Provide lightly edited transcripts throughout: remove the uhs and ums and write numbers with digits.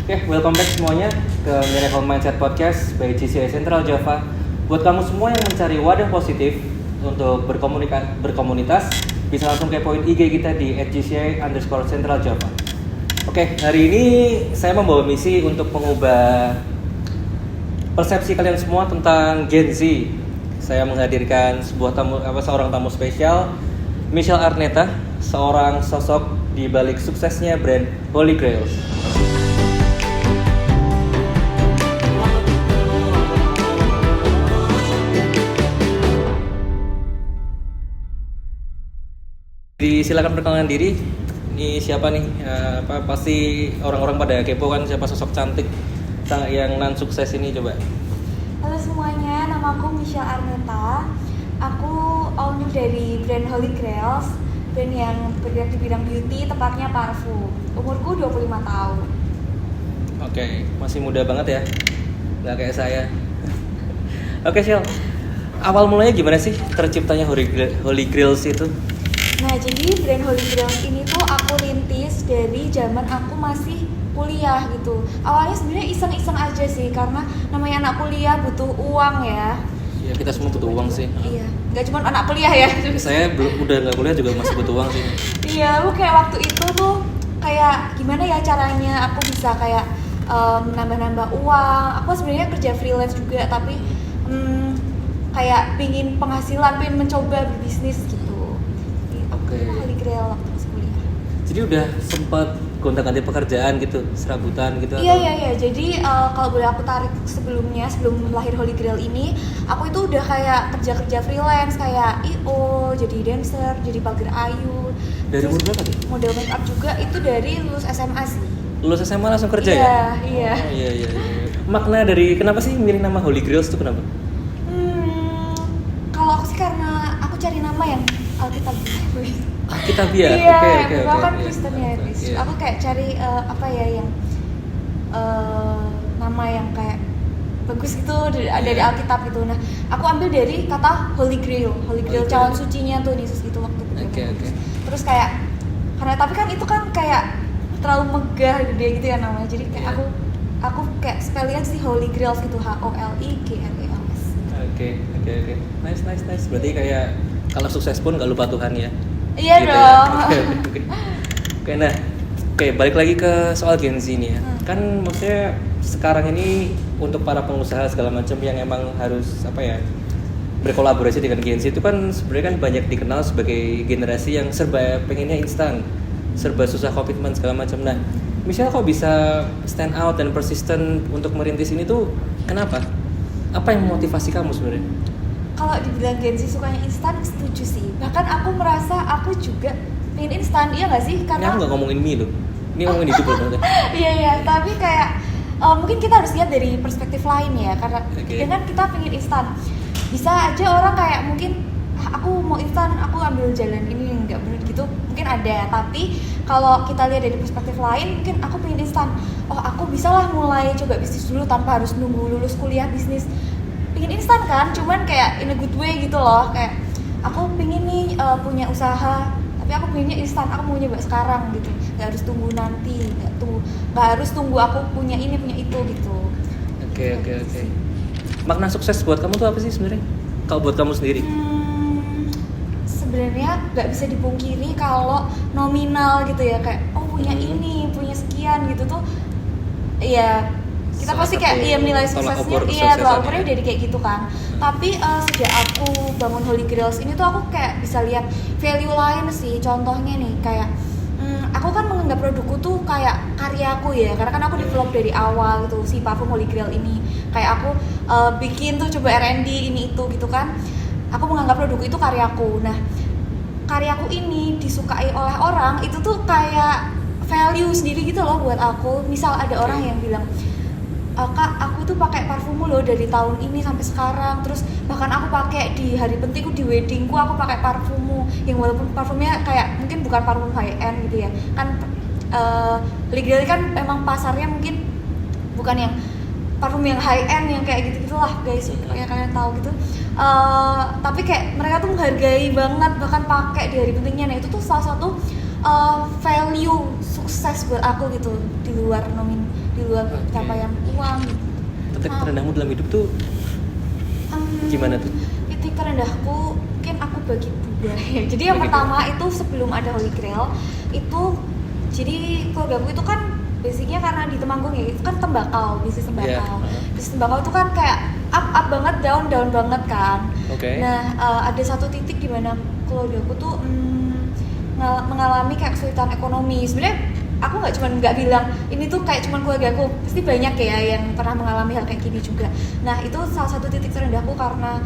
Oke, welcome back semuanya ke Miracle Mindset Podcast by GCI Central Java. Buat kamu semua yang mencari wadah positif untuk berkomunitas, bisa langsung kepoin IG kita di @gci_central Java. Oke, hari ini saya membawa misi untuk mengubah persepsi kalian semua tentang Gen Z. Saya menghadirkan seorang tamu spesial, Michelle Arneta, seorang sosok di balik suksesnya brand Holy Grails. Silakan perkenalkan diri. Ini siapa nih? Pasti orang-orang pada kepo kan siapa sosok cantik yang non sukses ini, coba. Halo semuanya, nama aku Michelle Arneta. Aku owner dari brand Holy Grails, brand yang bergerak di bidang beauty, tepatnya parfum. Umurku 25 tahun. Oke, masih muda banget ya. Nggak kayak saya. Oke, Shell. Awal mulanya gimana sih terciptanya Holy Grails itu? Nah, jadi brand Holy Grails ini tuh aku rintis dari zaman aku masih kuliah gitu. Awalnya sebenarnya iseng-iseng aja sih, karena namanya anak kuliah butuh uang ya. Ya, kita semua butuh uang sih. Iya, nggak cuma anak kuliah ya. Saya udah nggak kuliah juga masih butuh uang sih. Iya, lu kayak waktu itu tuh kayak gimana ya caranya aku bisa kayak nambah-nambah uang. Aku sebenarnya kerja freelance juga, tapi kayak pingin penghasilan, pingin mencoba berbisnis gitu. Oke. Holy Grail waktu masih kuliah. Jadi udah sempat gonta-ganti pekerjaan gitu, serabutan gitu? Iya. Jadi kalau boleh aku tarik sebelum lahir Holy Grail ini, aku itu udah kayak kerja freelance, kayak IO, jadi dancer, jadi pagar ayu. Dari umur berapa tuh? Model make up juga itu dari lulus SMA sih. Lulus SMA langsung kerja iya, ya? Iya. Oh, iya. Makna dari kenapa sih milih nama Holy Grails itu kenapa? Kalau aku sih karena aku cari nama yang Alkitabiah. Alkitabiah? Iya, Oke. aku kan Kristen ya, guys. Iya. Aku kayak cari yang nama yang kayak bagus gitu dari Alkitab gitu. Nah, aku ambil dari kata Holy Grail cawan sucinya tuh Yesus gitu waktu itu. Oke. Terus kayak tapi kan itu kan kayak terlalu megah gede gitu ya namanya. Jadi kayak aku kayak spellingnya sih Holy Grails gitu, HOLIGRALS. Oke. Nice. Berarti kayak kalau sukses pun nggak lupa Tuhan ya? Iya gitu dong. Ya? Oke, balik lagi ke soal Gen Z nih ya. Kan maksudnya sekarang ini untuk para pengusaha segala macam yang emang harus berkolaborasi dengan Gen Z itu kan sebenarnya kan banyak dikenal sebagai generasi yang serba pengennya instan, serba susah komitmen segala macam. Nah, misalnya kok bisa stand out dan persisten untuk merintis ini tuh kenapa? Apa yang memotivasi kamu sebenarnya? Kalau dibilang Gen Z sukanya instan, setuju sih. Bahkan aku merasa aku juga pengen instan, iya nggak sih? Ini aku nggak ngomongin mie loh, ini ngomongin hidup loh. Iya, tapi kayak mungkin kita harus lihat dari perspektif lain ya. Karena dengan kita pengen instan, bisa aja orang kayak mungkin aku mau instan, aku ambil jalan ini yang nggak benar gitu, mungkin ada. Tapi kalau kita lihat dari perspektif lain, mungkin aku pengen instan. Oh, aku bisalah mulai coba bisnis dulu tanpa harus nunggu lulus kuliah bisnis. Pengen instan kan, cuman kayak in a good way gitu loh. Kayak aku pengen nih punya usaha, tapi aku pengennya instan, aku mau nyoba sekarang gitu. Gak harus tunggu nanti, gak harus tunggu aku punya ini, punya itu gitu. Oke. Makna sukses buat kamu tuh apa sih sebenarnya? Kalau buat kamu sendiri? Sebenarnya gak bisa dipungkiri kalau nominal gitu ya, kayak punya ini, punya sekian gitu tuh. Iya, kita pasti kayak menilai suksesnya, tolak ukurnya jadi kayak gitu kan. Tapi sejak aku bangun Holy Grails ini tuh aku kayak bisa lihat value lain sih. Contohnya nih kayak aku kan menganggap produkku tuh kayak karyaku ya, karena kan aku develop dari awal gitu si parfum Holy Grail ini. Kayak aku bikin tuh coba R&D ini itu gitu kan. Aku menganggap produkku itu karyaku. Nah, karyaku ini disukai oleh orang itu tuh kayak value sendiri gitu loh buat aku. Misal ada orang yang bilang, Kak, aku tuh pakai parfummu loh dari tahun ini sampai sekarang. Terus bahkan aku pakai di hari pentingku, di weddingku aku pakai parfummu. Yang walaupun parfumnya kayak mungkin bukan parfum high end gitu ya. Kan legal kan memang pasarnya mungkin bukan yang parfum yang high end yang kayak gitu-gitulah guys, kayak kalian tahu gitu. Tapi kayak mereka tuh menghargai banget, bahkan pakai di hari pentingnya. Nah, itu tuh salah satu value sukses buat aku gitu, di luar di luar pencapaian uang gitu. Titik terendahmu dalam hidup tuh gimana tuh? Titik terendahku mungkin aku bagi dua ya. Jadi yang pertama itu sebelum ada Holy Grail itu, jadi keluargaku itu kan basicnya karena di Temanggung ya, itu kan tembakau, bisnis tembakau. Bisnis tembakau itu kan kayak up banget, down banget kan. Nah ada satu titik di mana keluargaku tuh mengalami kayak kesulitan ekonomi. Sebenarnya aku nggak bilang ini tuh kayak cuman keluargaku, pasti banyak ya yang pernah mengalami hal kayak gini juga. Nah itu salah satu titik terendahku karena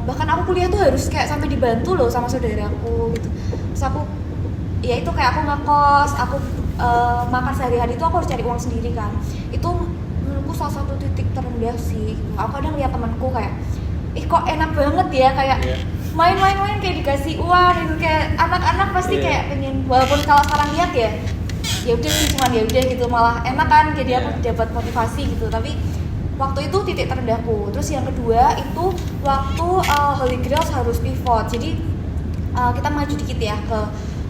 bahkan aku kuliah tuh harus kayak sampai dibantu loh sama saudaraku gitu. Terus aku ya itu kayak aku ngekos, aku makan sehari-hari itu aku harus cari uang sendiri kan. Itu menurutku salah satu titik terendah sih. Aku kadang lihat temanku kayak kok enak banget ya kayak main-main kayak dikasih uang gitu, kayak anak-anak pasti kayak pengen, walaupun kalau sekarang lihat ya udah sih cuman ya udah gitu, malah enak kan, jadi aku dapat motivasi gitu. Tapi waktu itu titik terendahku. Terus yang kedua itu waktu Holy Grail harus pivot. Jadi kita maju dikit ya ke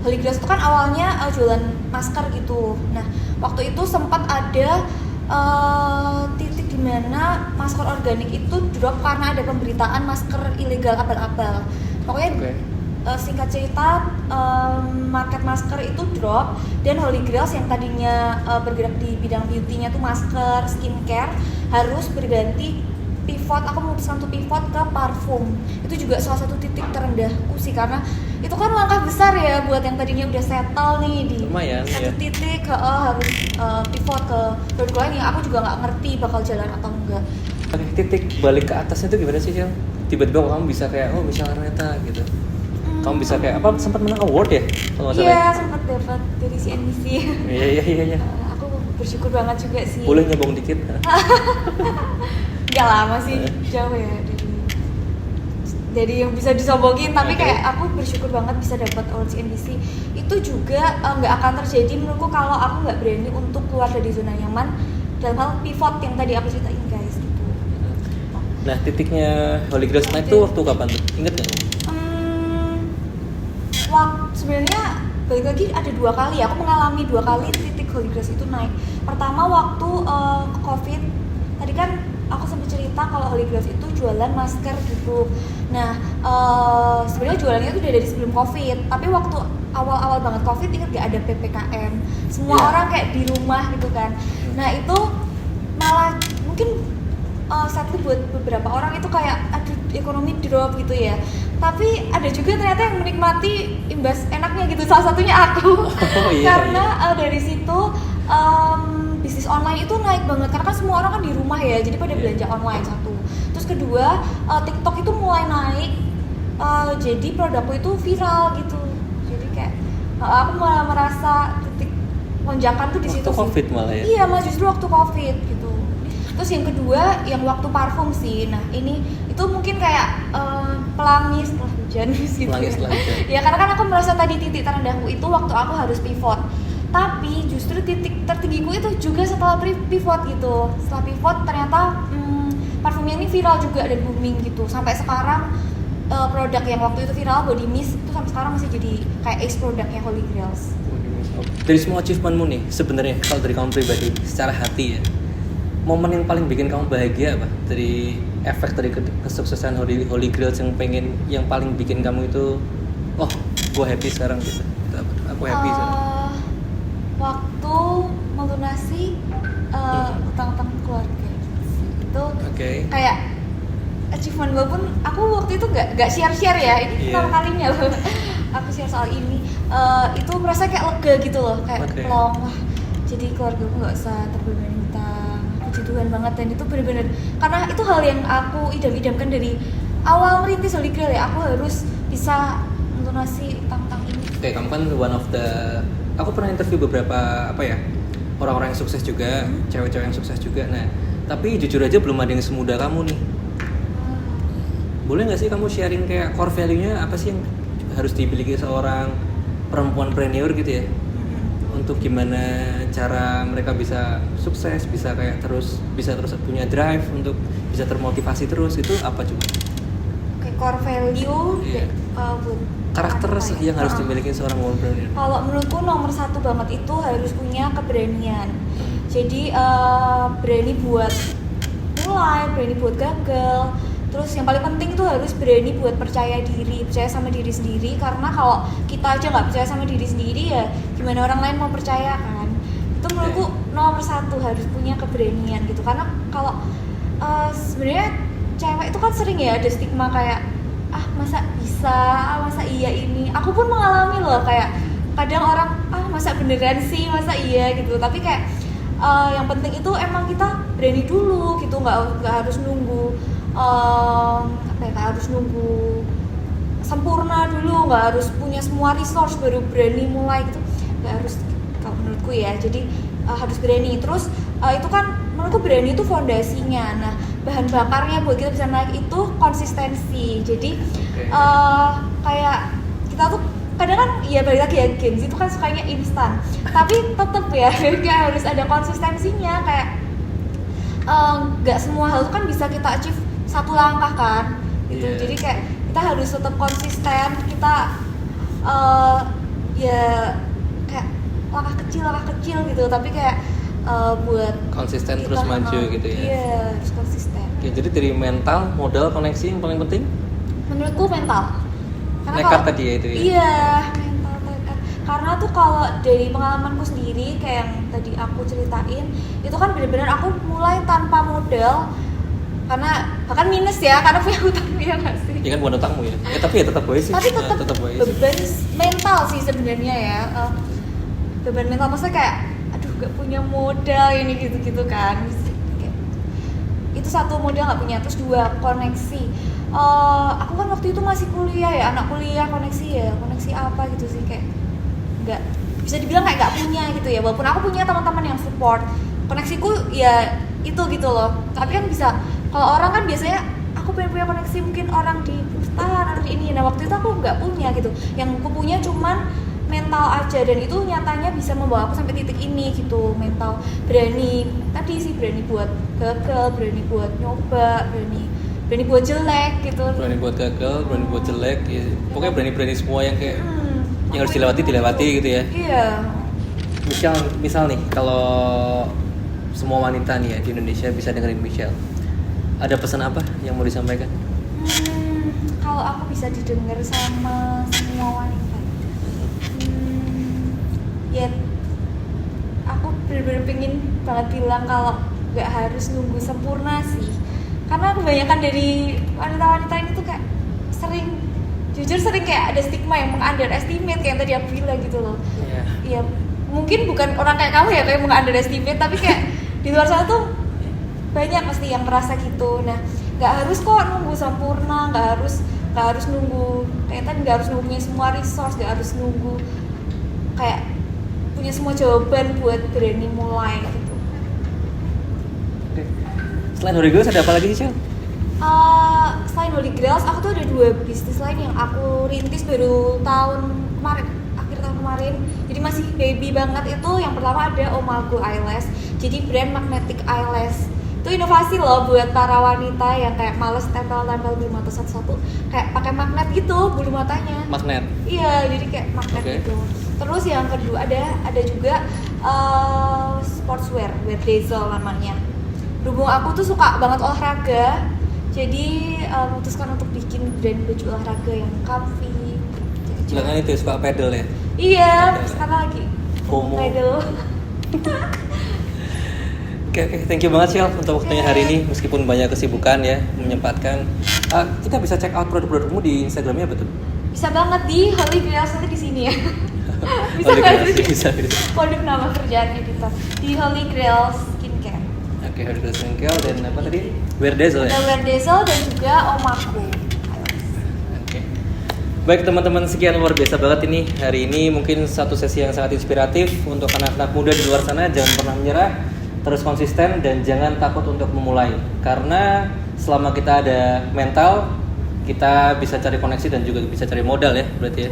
Holy Grail itu kan awalnya jualan masker gitu. Nah waktu itu sempat ada titik dimana masker organik itu drop karena ada pemberitaan masker ilegal abal-abal. Pokoknya singkat cerita market masker itu drop, dan Holy Grail yang tadinya bergerak di bidang beauty-nya tuh masker, skincare, harus berganti pivot. Aku memutuskan untuk pivot ke parfum. Itu juga salah satu titik terendahku sih, karena itu kan langkah besar ya buat yang tadinya udah settle nih di satu titik harus pivot ke produk lain yang aku juga nggak ngerti bakal jalan atau enggak. Titik balik ke atasnya itu gimana sih, Cel? Tiba-tiba kamu bisa kayak Michelle Araneta gitu. Kamu bisa kayak apa, sempat menang award ya? Iya, sempat dapat dari CNBC. Iya. Aku bersyukur banget juga sih. Boleh nyambung dikit? Nggak lama sih, jauh ya dari yang bisa disombongin, tapi kayak aku bersyukur banget bisa dapat award CNBC. Itu juga nggak akan terjadi menurutku kalau aku nggak berani untuk keluar dari zona nyaman dalam hal pivot yang tadi aku ceritain guys gitu. Nah titiknya Holy Grail itu waktu kapan tuh? Ingat nggak? Sebenarnya balik lagi ada 2 kali, aku mengalami 2 kali titik Holy Grail itu naik. Pertama waktu COVID, tadi kan aku sempat cerita kalau Holy Grail itu jualan masker gitu. Nah sebenarnya jualannya itu udah dari sebelum COVID, tapi waktu awal-awal banget COVID, ingat gak ada PPKM, semua orang kayak di rumah gitu kan. Nah itu malah mungkin sadly buat beberapa orang itu kayak aduh ekonomi drop gitu ya, tapi ada juga ternyata yang menikmati imbas enaknya gitu, salah satunya aku. Karena dari situ bisnis online itu naik banget karena kan semua orang kan di rumah ya, jadi pada belanja online satu. Terus kedua TikTok itu mulai naik, jadi produkku itu viral gitu. Jadi kayak aku malah merasa titik lonjakan tuh di situ. Waktu COVID malah ya? Iya, malah justru waktu COVID gitu. Terus yang kedua yang waktu parfum sih. Nah ini itu mungkin kayak pelangi setelah hujan gitu. Ya karena kan aku merasa tadi titik terendahku itu waktu aku harus pivot. Tapi justru titik tertinggiku itu juga setelah pivot gitu. Setelah pivot ternyata parfumnya ini viral juga dan booming gitu. Sampai sekarang produk yang waktu itu viral, Body Mist, itu sampai sekarang masih jadi kayak ace produknya Holy Grail. Dari semua achievementmu nih, sebenarnya kalau dari kamu pribadi, secara hati ya, momen yang paling bikin kamu bahagia apa? Dari efek dari kesuksesan Holy Grail yang paling bikin kamu itu, gue happy sekarang gitu. Aku happy sekarang. Waktu melunasi utang-utang keluarga itu kayak achievement, walaupun aku waktu itu nggak share ya, ini pertama kalinya loh aku share soal ini. Itu merasa kayak lega gitu loh, kayak plong, wah jadi keluarga aku nggak usah terbebani utang, puji Tuhan banget. Dan itu benar-benar karena itu hal yang aku idam-idamkan dari awal merintis Holy Grail ya, aku harus bisa melunasi utang-utang ini. Kamu kan one of the, aku pernah interview beberapa orang-orang yang sukses juga, cewek-cewek yang sukses juga. Nah, tapi jujur aja belum ada yang semudah kamu nih. Boleh nggak sih kamu sharing kayak core value-nya apa sih yang harus dimiliki seorang perempuan preneur gitu ya? Untuk gimana cara mereka bisa sukses, bisa terus punya drive untuk bisa termotivasi terus, itu apa coba? Core value buat karakter yang harus dimiliki seorang woman preneur. Kalau menurutku nomor 1 banget itu harus punya keberanian. Jadi berani buat mulai, berani buat gagal. Terus yang paling penting tuh harus berani buat percaya sama diri sendiri. Karena kalau kita aja nggak percaya sama diri sendiri ya gimana orang lain mau percaya kan? Itu menurutku nomor satu harus punya keberanian gitu. Karena kalau sebenarnya cewek itu kan sering ya ada stigma kayak masa bisa, masa iya ini. Aku pun mengalami loh kayak kadang orang masa beneran sih, masa iya gitu. Tapi kayak yang penting itu emang kita berani dulu gitu, nggak harus nunggu nggak harus nunggu sempurna dulu, nggak harus punya semua resource baru berani mulai gitu, nggak harus kalau menurutku ya. Jadi harus berani. Terus itu kan menurutku berani itu fondasinya. Nah bahan bakarnya buat kita bisa naik itu konsistensi. Jadi kayak kita tuh kadang kan ya balik lagi ya games itu kan sukanya instan, tapi tetep ya harus ada konsistensinya. Kayak nggak semua hal itu kan bisa kita achieve satu langkah kan gitu. Jadi kayak kita harus tetap konsisten. Kita ya kayak langkah kecil gitu, tapi kayak buat konsisten terus maju gitu ya. Iya, harus konsisten. Oke, jadi dari mental, modal, koneksi yang paling penting? Menurutku mental. Karena nekat tadi ya itu ya? Iya, mental nekat. Karena tuh kalau dari pengalamanku sendiri kayak yang tadi aku ceritain, itu kan benar-benar aku mulai tanpa modal. Karena bahkan minus ya, karena punya hutang ya nggak sih? Ya kan bukan hutangmu ya? Tapi ya tetap boleh sih. Tapi tetap beban mental sih sebenarnya ya. Beban mental maksudnya kayak gak punya modal ini gitu kan. Itu satu, modal gak punya. Terus dua, koneksi. Aku kan waktu itu masih kuliah ya, anak kuliah, koneksi apa gitu sih, kayak gak bisa dibilang kayak gak punya gitu ya. Walaupun aku punya teman-teman yang support, koneksiku ya itu gitu loh. Tapi kan bisa, kalau orang kan biasanya aku pengen punya koneksi mungkin orang di perusahaan, orang di ini. Nah waktu itu aku gak punya gitu. Yang aku punya cuman mental aja, dan itu nyatanya bisa membawa aku sampai titik ini gitu. Mental, berani buat gagal, berani buat nyoba, berani buat jelek gitu. Berani buat gagal, berani buat jelek ya. Pokoknya berani semua yang kayak yang harus dilewati gitu ya. Iya. Misal nih kalau semua wanita nih ya di Indonesia bisa dengerin Michelle, ada pesan apa yang mau disampaikan? Kalau aku bisa didengar sama semua wanita, ya aku bener-bener pengen banget bilang kalau gak harus nunggu sempurna sih. Karena kebanyakan dari wanita-wanita ini tuh kayak jujur sering kayak ada stigma yang meng-underestimate kayak yang tadi aku bilang gitu loh. Ya mungkin bukan orang kayak kamu ya kayak meng-underestimate, tapi kayak di luar sana tuh banyak pasti yang merasa gitu. Nah gak harus kok nunggu sempurna, gak harus nunggu kayak tadi, gak harus nunggunya semua resource, gak harus nunggu kayak punya semua jawaban buat berani mulai gitu. Oke. Selain Holy Grails ada apa lagi sih, Cel? Selain Holy Grails, aku tuh ada 2 bisnis lain yang aku rintis baru akhir tahun kemarin. Jadi masih baby banget itu. Yang pertama ada Omago Eyelash. Jadi brand magnetic eyelash. Itu inovasi loh buat para wanita yang kayak males tempel-tempel bulu mata satu-satu. Kayak pakai magnet gitu bulu matanya. Magnet? Iya, jadi kayak magnet gitu. Terus yang kedua ada juga sportswear, Wear Dazzle namanya. Berhubung aku tuh suka banget olahraga, jadi memutuskan untuk bikin brand baju olahraga yang comfy. Jangan itu suka pedal ya? Iya, sekarang lagi FOMO. pedal. Oke, thank you banget Shil untuk waktunya hari ini. Meskipun banyak kesibukan ya, menyempatkan. Kita bisa check out produk-produkmu di Instagramnya betul? Bisa banget di Holy Grails, nanti di sini ya. Bisa. Kode nama kerjaan editor di Holy Grails Skincare. Oke, Holy Grails Skincare dan apa tadi? Wear Dazzle ya? Wear Dazzle dan juga Omago. Oke. Baik teman-teman, sekian luar biasa banget ini. Hari ini mungkin satu sesi yang sangat inspiratif untuk anak-anak muda di luar sana. Jangan pernah menyerah, terus konsisten dan jangan takut untuk memulai. Karena selama kita ada mental, kita bisa cari koneksi dan juga bisa cari modal ya, berarti ya.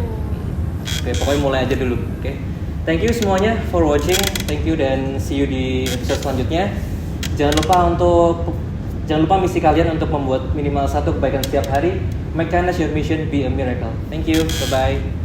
Oke, pokoknya mulai aja dulu. Oke. Thank you semuanya for watching. Thank you dan see you di episode selanjutnya. Jangan lupa misi kalian untuk membuat minimal 1 kebaikan setiap hari. Make kindness your mission, be a miracle. Thank you. Bye bye.